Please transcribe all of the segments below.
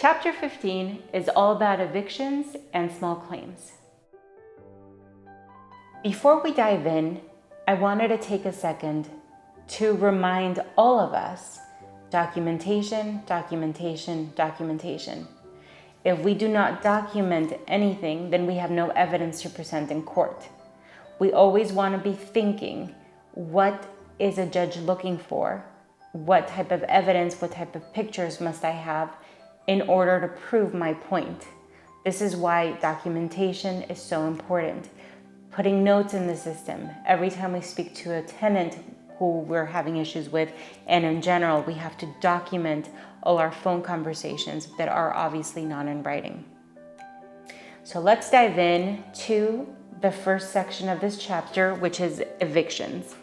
Chapter 15 is all about evictions and small claims. Before we dive in, I wanted to take a second to remind all of us, documentation, documentation, documentation. If we do not document anything, then we have no evidence to present in court. We always want to be thinking, what is a judge looking for? What type of evidence, what type of pictures must I have in order to prove my point? This is why documentation is so important. Putting notes in the system. Every time we speak to a tenant who we're having issues with, and in general, we have to document all our phone conversations that are obviously not in writing. So let's dive in to the first section of this chapter, which is evictions.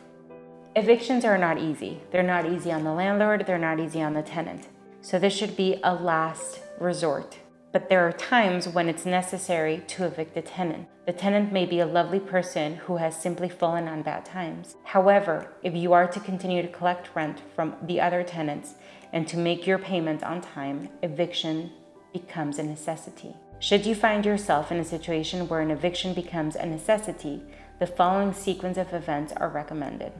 Evictions are not easy. They're not easy on the landlord, they're not easy on the tenant. So this should be a last resort. But there are times when it's necessary to evict a tenant. The tenant may be a lovely person who has simply fallen on bad times. However, if you are to continue to collect rent from the other tenants and to make your payment on time, eviction becomes a necessity. Should you find yourself in a situation where an eviction becomes a necessity, the following sequence of events are recommended.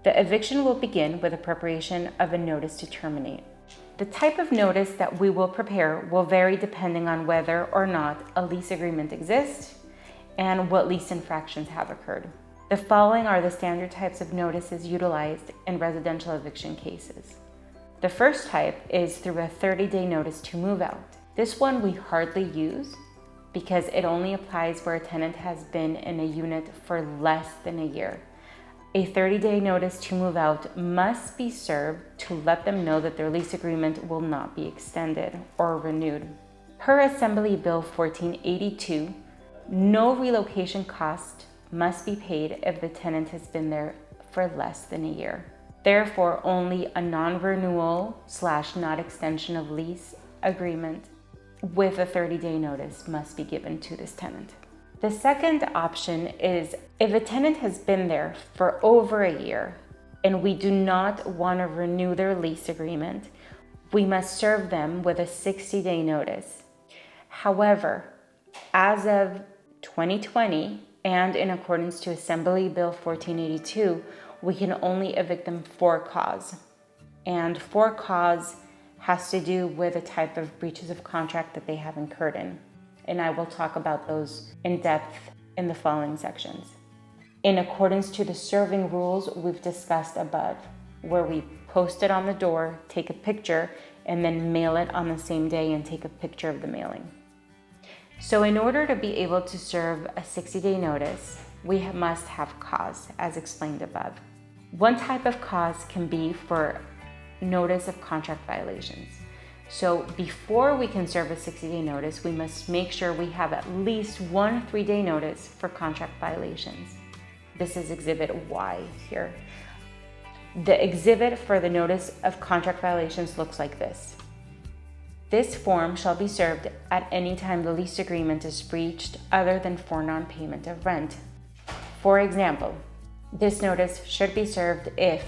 The eviction will begin with the preparation of a notice to terminate. The type of notice that we will prepare will vary depending on whether or not a lease agreement exists and what lease infractions have occurred. The following are the standard types of notices utilized in residential eviction cases. The first type is through a 30-day notice to move out. This one we hardly use because it only applies where a tenant has been in a unit for less than a year. A 30-day notice to move out must be served to let them know that their lease agreement will not be extended or renewed. Per Assembly Bill 1482, no relocation cost must be paid if the tenant has been there for less than a year. Therefore, only a non-renewal / not extension of lease agreement with a 30-day notice must be given to this tenant. The second option is if a tenant has been there for over a year and we do not want to renew their lease agreement, we must serve them with a 60-day notice. However, as of 2020 and in accordance to Assembly Bill 1482, we can only evict them for cause. And for cause has to do with the type of breaches of contract that they have incurred in. And I will talk about those in depth in the following sections. In accordance to the serving rules we've discussed above, where we post it on the door, take a picture, and then mail it on the same day and take a picture of the mailing. So in order to be able to serve a 60-day notice, we must have cause, as explained above. One type of cause can be for notice of contract violations. So before we can serve a 60-day notice, we must make sure we have at least one 3-day notice for contract violations. This is Exhibit Y here. The exhibit for the notice of contract violations looks like this. This form shall be served at any time the lease agreement is breached other than for non-payment of rent. For example, this notice should be served if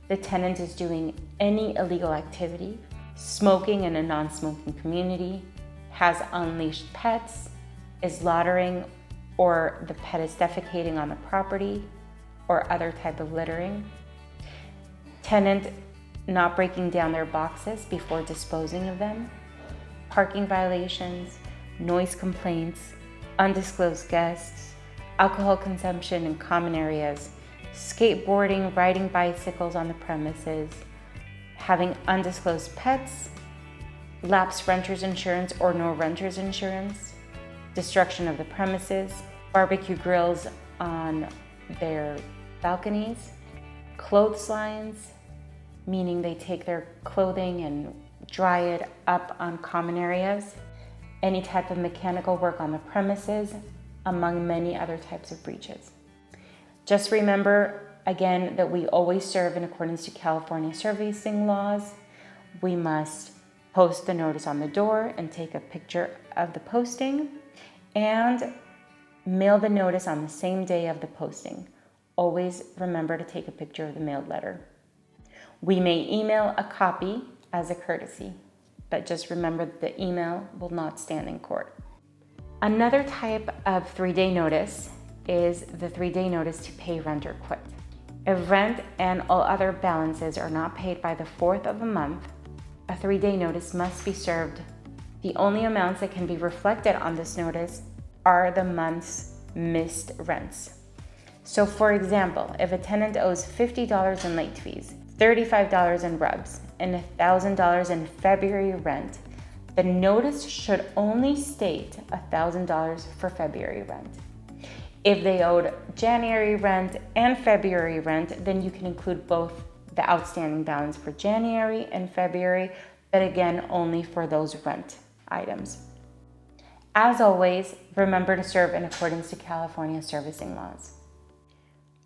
the tenant is doing any illegal activity, smoking in a non-smoking community, has unleashed pets, is loitering, or the pet is defecating on the property, or other type of littering. Tenant not breaking down their boxes before disposing of them. Parking violations, noise complaints, undisclosed guests, alcohol consumption in common areas, skateboarding, riding bicycles on the premises, having undisclosed pets, lapsed renter's insurance or no renter's insurance, destruction of the premises, barbecue grills on their balconies, clotheslines, meaning they take their clothing and dry it up on common areas, any type of mechanical work on the premises, among many other types of breaches. Just remember, again, that we always serve in accordance to California servicing laws. We must post the notice on the door and take a picture of the posting and mail the notice on the same day of the posting. Always remember to take a picture of the mailed letter. We may email a copy as a courtesy. but just remember that the email will not stand in court. Another type of 3-day notice is the 3-day notice to pay rent or quit. If rent and all other balances are not paid by the 4th of the month, a 3-day notice must be served. The only amounts that can be reflected on this notice are the month's missed rents. So for example, if a tenant owes $50 in late fees, $35 in rubs, and $1,000 in February rent, the notice should only state $1,000 for February rent. If they owed January rent and February rent, then you can include both the outstanding balance for January and February, but again, only for those rent items. As always, remember to serve in accordance to California servicing laws.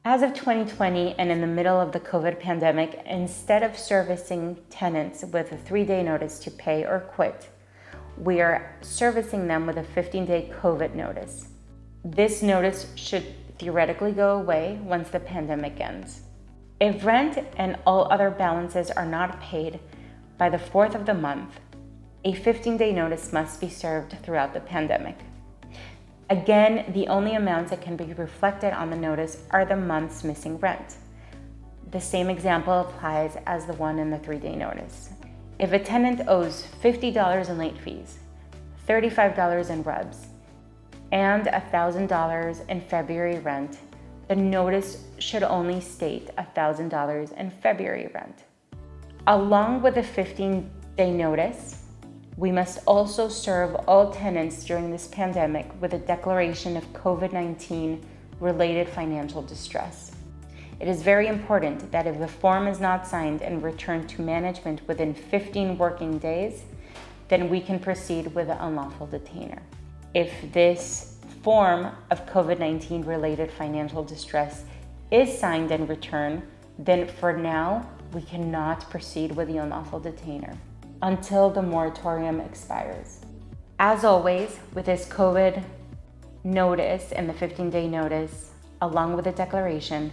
As of 2020 and in the middle of the COVID pandemic, instead of servicing tenants with a 3-day notice to pay or quit, we are servicing them with a 15-day COVID notice. This notice should theoretically go away once the pandemic ends. If rent and all other balances are not paid by the 4th of the month, a 15-day notice must be served throughout the pandemic. Again, the only amounts that can be reflected on the notice are the month's missing rent. The same example applies as the one in the 3-day notice. If a tenant owes $50 in late fees, $35 in rubs, and $1,000 in February rent, the notice should only state $1,000 in February rent. Along with the 15-day notice, we must also serve all tenants during this pandemic with a declaration of COVID-19 related financial distress. It is very important that if the form is not signed and returned to management within 15 working days, then we can proceed with the unlawful detainer. If this form of COVID-19 related financial distress is signed and returned, then for now, we cannot proceed with the unlawful detainer until the moratorium expires. As always, with this COVID notice and the 15-day notice, along with the declaration,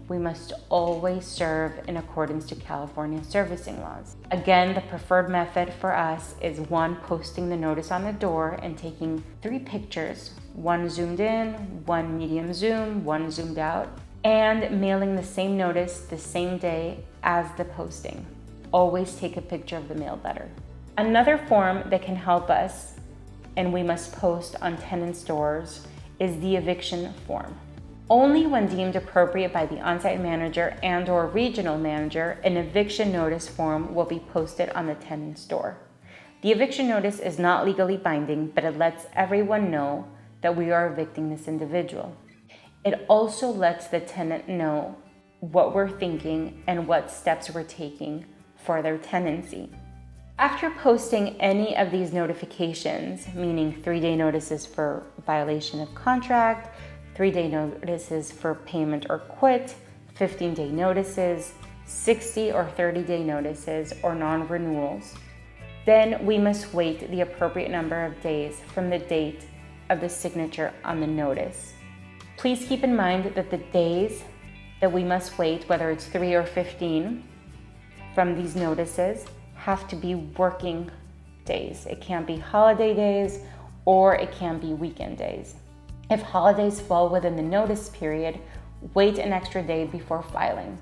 we must always serve in accordance to California servicing laws. Again, the preferred method for us is 1, posting the notice on the door and taking 3 pictures, 1 zoomed in, 1 medium zoom, 1 zoomed out, and mailing the same notice the same day as the posting. Always take a picture of the mailed letter. Another form that can help us, and we must post on tenants' doors, is the eviction form. Only when deemed appropriate by the on-site manager and/or regional manager, an eviction notice form will be posted on the tenant's door. The eviction notice is not legally binding, but it lets everyone know that we are evicting this individual. It also lets the tenant know what we're thinking and what steps we're taking for their tenancy. After posting any of these notifications, meaning 3-day notices for violation of contract, 3-day notices for payment or quit, 15-day notices, 60 or 30-day notices or non-renewals, then we must wait the appropriate number of days from the date of the signature on the notice. Please keep in mind that the days that we must wait, whether it's 3 or 15, from these notices have to be working days. It can't be holiday days or it can be weekend days. If holidays fall within the notice period, wait an extra day before filing.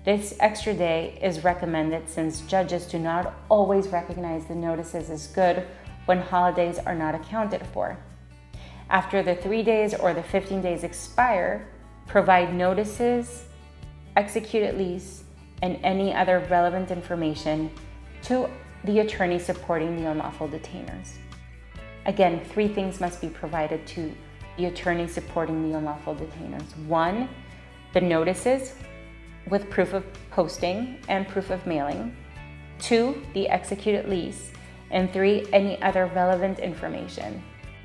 This extra day is recommended since judges do not always recognize the notices as good when holidays are not accounted for. After the 3 days or the 15 days expire, provide notices, executed lease, and any other relevant information to the attorney supporting the unlawful detainers. Again, 3 things must be provided to the attorney supporting the unlawful detainers. 1, the notices with proof of posting and proof of mailing. 2, the executed lease. And 3, any other relevant information.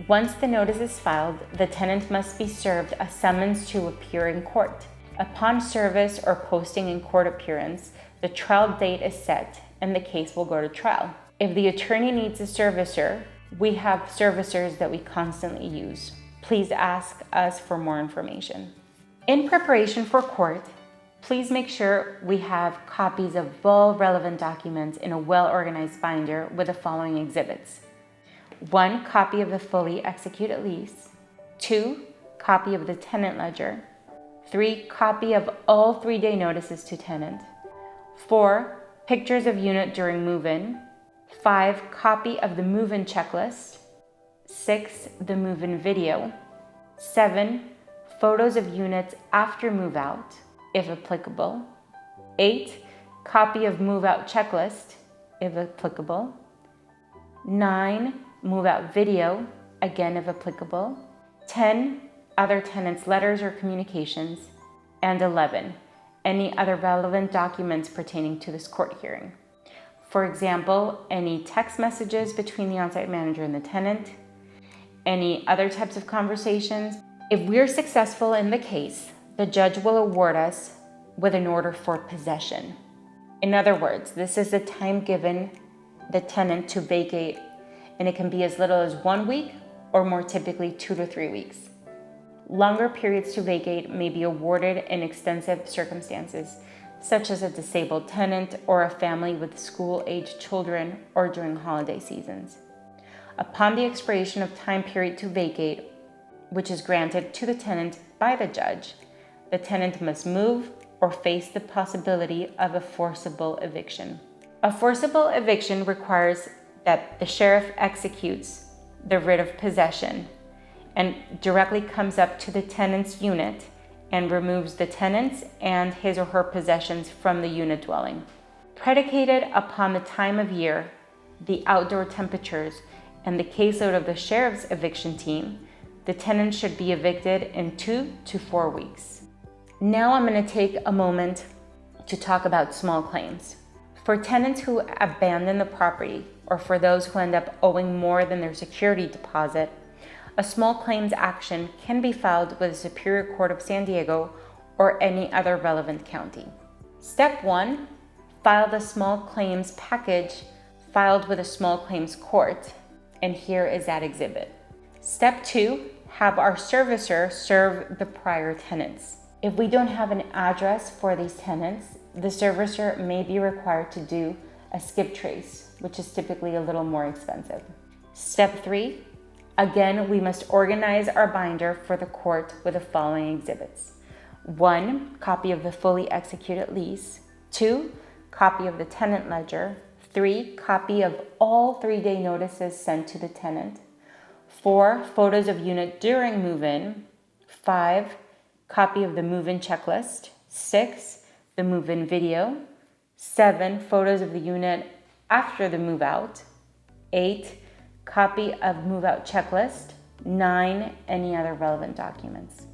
Once the notice is filed, the tenant must be served a summons to appear in court. Upon service or posting in court appearance, the trial date is set and the case will go to trial. If the attorney needs a servicer, we have servicers that we constantly use. Please ask us for more information. In preparation for court, Please make sure we have copies of all relevant documents in a well-organized binder with the following exhibits. 1 copy of the fully executed lease. 2 copy of the tenant ledger. 3 copy of all 3-day notices to tenant. 4 pictures of unit during move-in. 5 copy of the move-in checklist. 6 the move-in video. 7 photos of units after move-out, if applicable. 8 copy of move-out checklist, if applicable. 9 move-out video, again if applicable. 10 other tenants' letters or communications. And 11 any other relevant documents pertaining to this court hearing. For example, any text messages between the on-site manager and the tenant, any other types of conversations. If we're successful in the case, the judge will award us with an order for possession. In other words, this is the time given the tenant to vacate, and it can be as little as 1 week or more typically 2 to 3 weeks. Longer periods to vacate may be awarded in extensive circumstances, such as a disabled tenant or a family with school-aged children or during holiday seasons. Upon the expiration of time period to vacate, which is granted to the tenant by the judge, the tenant must move or face the possibility of a forcible eviction. A forcible eviction requires that the sheriff executes the writ of possession and directly comes up to the tenant's unit and removes the tenant's and his or her possessions from the unit dwelling. Predicated upon the time of year, the outdoor temperatures, and the caseload of the sheriff's eviction team, the tenant should be evicted in 2 to 4 weeks. Now I'm going to take a moment to talk about small claims. For tenants who abandon the property or for those who end up owing more than their security deposit, a small claims action can be filed with the Superior Court of San Diego or any other relevant county. Step 1, file the small claims package filed with a small claims court, and here is that exhibit. Step 2, have our servicer serve the prior tenants. If we don't have an address for these tenants, the servicer may be required to do a skip trace, which is typically a little more expensive. Step 3, again, we must organize our binder for the court with the following exhibits. 1 copy of the fully executed lease. 2 copy of the tenant ledger. 3 copy of all 3-day notices sent to the tenant. 4 photos of unit during move-in. 5 copy of the move-in checklist. 6 the move-in video. 7 photos of the unit after the move-out. 8 copy of move-out checklist. 9 any other relevant documents.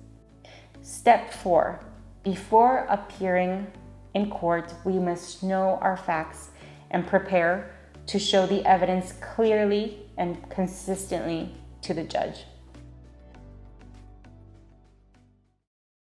Step 4, before appearing in court, we must know our facts and prepare to show the evidence clearly and consistently to the judge.